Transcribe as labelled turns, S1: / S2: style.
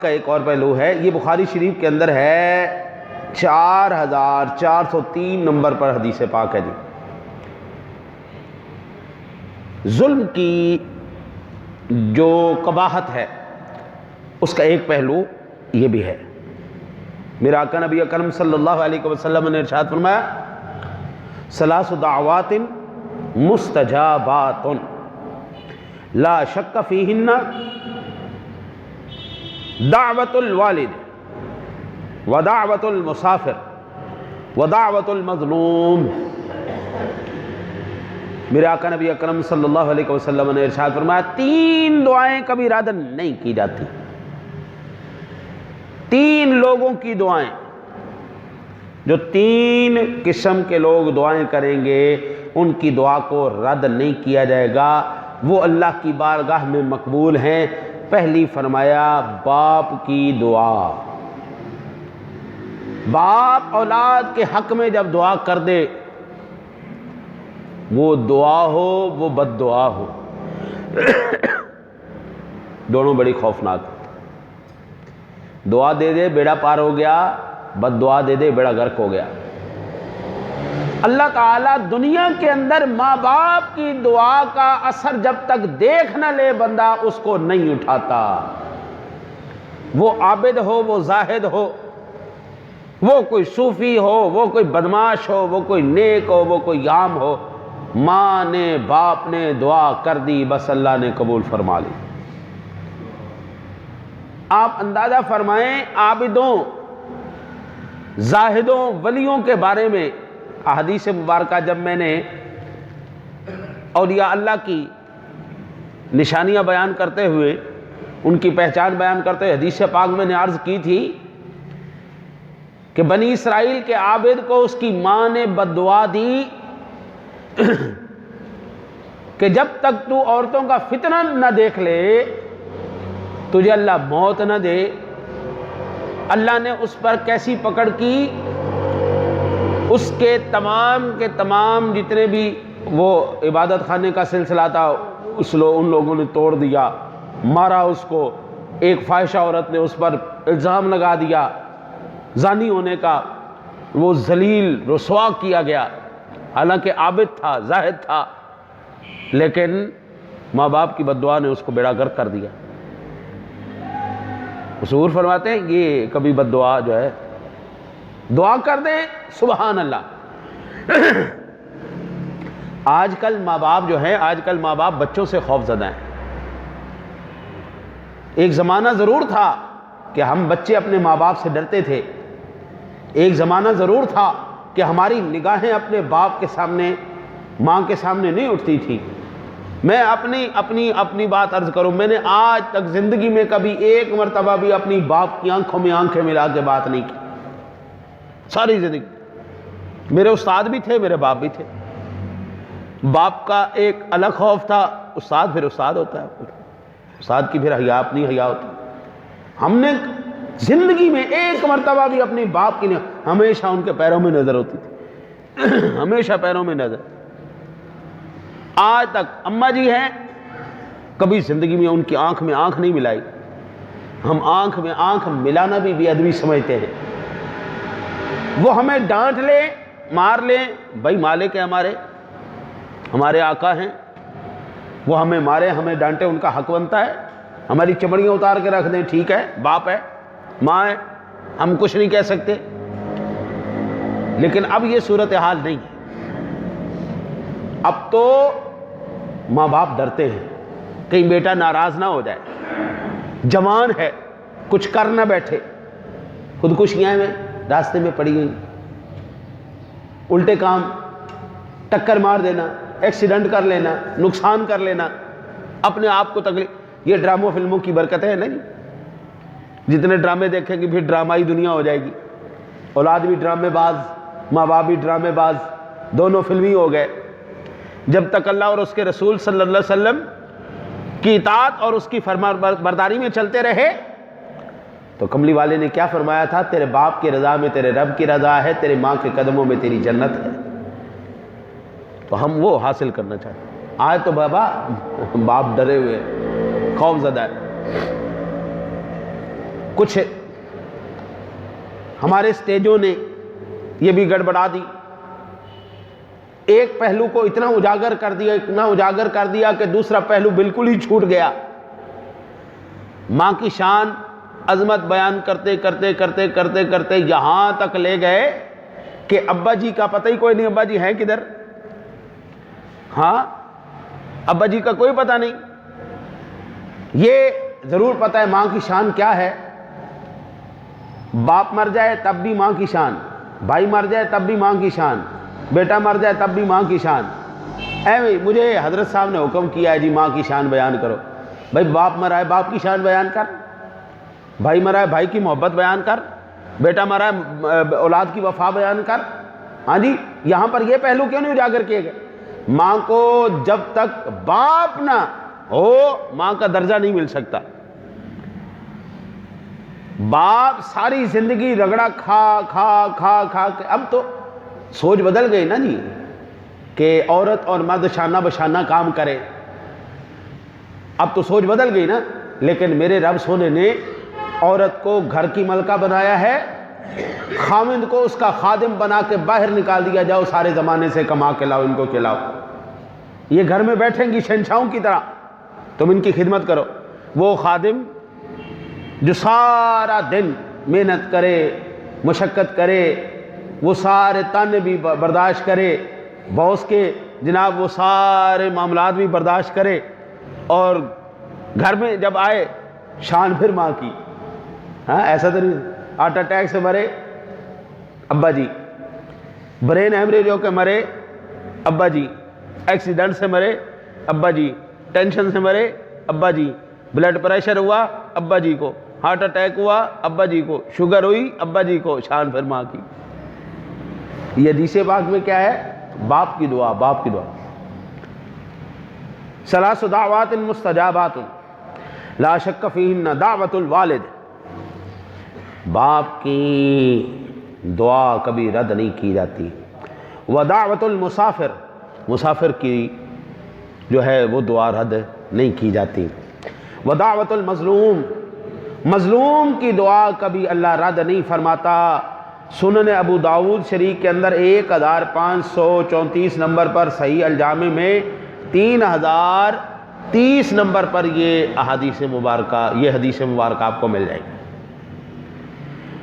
S1: کا ایک اور پہلو ہے، یہ بخاری شریف کے اندر ہے 4403 نمبر پر حدیث پاک ہے جی۔ ظلم کی جو قباحت ہے اس کا ایک پہلو یہ بھی ہے۔ میرا آقا نبی اکرم صلی اللہ علیہ وسلم نے ارشاد فرمایا ثلاث دعوات مستجابات لا شک فیہن دعوت الوالد ودعوت المسافر ودعوت المظلوم۔ میرے آقا نبی اکرم صلی اللہ علیہ وسلم نے ارشاد فرمایا تین دعائیں کبھی رد نہیں کی جاتی، تین لوگوں کی دعائیں، جو تین قسم کے لوگ دعائیں کریں گے ان کی دعا کو رد نہیں کیا جائے گا، وہ اللہ کی بارگاہ میں مقبول ہیں۔ پہلی فرمایا باپ کی دعا، باپ اولاد کے حق میں جب دعا کر دے، وہ دعا ہو وہ بد دعا ہو، دونوں بڑی خوفناک۔ دعا دے دے بیڑا پار ہو گیا، بد دعا دے دے بیڑا غرق ہو گیا۔ اللہ تعالیٰ دنیا کے اندر ماں باپ کی دعا کا اثر جب تک دیکھ نہ لے بندہ اس کو نہیں اٹھاتا، وہ عابد ہو، وہ زاہد ہو، وہ کوئی صوفی ہو، وہ کوئی بدماش ہو، وہ کوئی نیک ہو، وہ کوئی عام ہو، ماں نے باپ نے دعا کر دی بس اللہ نے قبول فرما لی۔ آپ اندازہ فرمائیں عابدوں، زاہدوں، ولیوں کے بارے میں احادیث مبارکہ جب میں نے اولیاء اللہ کی نشانیاں بیان کرتے ہوئے، ان کی پہچان بیان کرتے ہوئے حدیث پاک میں نے عرض کی تھی کہ بنی اسرائیل کے عابد کو اس کی ماں نے بد دعا دی کہ جب تک تو عورتوں کا فتنہ نہ دیکھ لے تجھے اللہ موت نہ دے۔ اللہ نے اس پر کیسی پکڑ کی، اس کے تمام جتنے بھی وہ عبادت خانے کا سلسلہ تھا ان لوگوں نے توڑ دیا، مارا اس کو۔ ایک فاحشہ عورت نے اس پر الزام لگا دیا زانی ہونے کا، وہ ذلیل رسوا کیا گیا، حالانکہ عابد تھا، زاہد تھا، لیکن ماں باپ کی بد دعا نے اس کو بیڑا غرق کر دیا۔ حضور فرماتے ہیں یہ کبھی بد دعا جو ہے دعا کر دیں سبحان اللہ۔ آج کل ماں باپ جو ہیں، آج کل ماں باپ بچوں سے خوف زدہ ہیں۔ ایک زمانہ ضرور تھا کہ ہم بچے اپنے ماں باپ سے ڈرتے تھے، ایک زمانہ ضرور تھا کہ ہماری نگاہیں اپنے باپ کے سامنے، ماں کے سامنے نہیں اٹھتی تھی۔ میں اپنی بات عرض کروں، میں نے آج تک زندگی میں کبھی ایک مرتبہ بھی اپنی باپ کی آنکھوں میں آنکھیں ملا کے بات نہیں کی، ساری زندگی۔ میرے استاد بھی تھے، میرے باپ بھی تھے۔ باپ کا ایک الگ خوف تھا، استاد پھر استاد ہوتا ہے، استاد کی پھر حیا اپنی حیا ہوتی ہے۔ ہم نے زندگی میں ایک مرتبہ بھی اپنی باپ کی نہیں، ہمیشہ ان کے پیروں میں نظر ہوتی تھی، ہمیشہ پیروں میں نظر۔ آج تک اماں جی ہیں، کبھی زندگی میں ان کی آنکھ میں آنکھ نہیں ملائی۔ ہم آنکھ میں آنکھ ملانا بھی بے ادبی سمجھتے ہیں۔ وہ ہمیں ڈانٹ لے، مار لے، بھائی مالک ہے ہمارے آقا ہیں، وہ ہمیں مارے، ہمیں ڈانٹے، ان کا حق بنتا ہے۔ ہماری چمڑیاں اتار کے رکھ دیں، ٹھیک ہے، باپ ہے، ماں ہے، ہم کچھ نہیں کہہ سکتے۔ لیکن اب یہ صورتحال نہیں ہے، اب تو ماں باپ ڈرتے ہیں کہیں بیٹا ناراض نہ ہو جائے، جوان ہے کچھ کر نہ بیٹھے۔ خودکشیاں میں راستے میں پڑی ہوئی، الٹے کام، ٹکر مار دینا، ایکسیڈنٹ کر لینا، نقصان کر لینا، اپنے آپ کو تکلیف۔ یہ ڈراموں فلموں کی برکت ہے نہیں؟ جتنے ڈرامے دیکھیں گے پھر ڈرامائی دنیا ہو جائے گی، اولاد بھی ڈرامے باز، ماں باپ بھی ڈرامے باز، دونوں فلمی ہو گئے۔ جب تک اللہ اور اس کے رسول صلی اللہ علیہ وسلم کی اطاعت اور اس کی فرمان برداری میں چلتے رہے تو کملی والے نے کیا فرمایا تھا؟ تیرے باپ کی رضا میں تیرے رب کی رضا ہے، تیرے ماں کے قدموں میں تیری جنت ہے۔ تو ہم وہ حاصل کرنا چاہتے ہیں۔ آج تو بابا باپ ڈرے ہوئے، خوف زدہ ہے۔ کچھ ہمارے اسٹیجوں نے یہ بھی گڑبڑا دی، ایک پہلو کو اتنا اجاگر کر دیا کہ دوسرا پہلو بالکل ہی چھوٹ گیا۔ ماں کی شان عظمت بیان کرتے کرتے یہاں تک لے گئے کہ ابا جی کا پتہ ہی کوئی نہیں، ابا جی ہیں کدھر؟ ہاں، ابا جی کا کوئی پتہ نہیں۔ یہ ضرور پتہ ہے ماں کی شان کیا ہے، باپ مر جائے تب بھی ماں کی شان، بھائی مر جائے تب بھی ماں کی شان، بیٹا مر جائے تب بھی ماں کی شان۔ مجھے حضرت صاحب نے حکم کیا ہے جی ماں کی شان بیان کرو۔ بھائی باپ مرا ہے باپ کی شان بیان کر، بھائی مرا ہے بھائی کی محبت بیان کر، بیٹا مرا ہے اولاد کی وفا بیان کر۔ ہاں جی، یہاں پر یہ پہلو کیوں نہیں اجاگر کیے گئے؟ ماں کو جب تک باپ نہ ہو ماں کا درجہ نہیں مل سکتا۔ باپ ساری زندگی رگڑا کھا کے، اب تو سوچ بدل گئی نا جی کہ عورت اور مرد شانہ بشانہ کام کرے، اب تو سوچ بدل گئی نا۔ لیکن میرے رب سونے نے عورت کو گھر کی ملکہ بنایا ہے، خاوند کو اس کا خادم بنا کے باہر نکال دیا، جاؤ سارے زمانے سے کما کے لاؤ، ان کو کھلاؤ، یہ گھر میں بیٹھیں گی شہنشاہوں کی طرح، تم ان کی خدمت کرو۔ وہ خادم جو سارا دن محنت کرے، مشقت کرے، وہ سارے تانے بھی برداشت کرے، باس کے جناب وہ سارے معاملات بھی برداشت کرے، اور گھر میں جب آئے شان پھر ماں کی۔ ہاں، ایسا تو نہیں ہارٹ اٹیک سے مرے ابا جی، برین ہیمریج ہو کے مرے ابا جی، ایکسیڈنٹ سے مرے ابا جی، ٹینشن سے مرے ابا جی، بلڈ پریشر ہوا ابا جی کو، ہارٹ اٹیک ہوا ابا جی کو، شوگر ہوئی ابا جی کو، شان پھر ماں کی۔ یہ حدیث پاک میں کیا ہے؟ باپ کی دعا، باپ کی دعا۔ ثلاث دعوات مستجابات لا شک فیہن دعوت الوالد، باپ کی دعا کبھی رد نہیں کی جاتی۔ ودعوت المسافر، مسافر کی جو ہے وہ دعا رد نہیں کی جاتی۔ ودعوت المظلوم، مظلوم کی دعا کبھی اللہ رد نہیں فرماتا۔ سنن ابو داؤد شریف کے اندر 1534 نمبر پر، صحیح الجامع میں 3030 نمبر پر یہ حدیث مبارکہ آپ کو مل جائے گی۔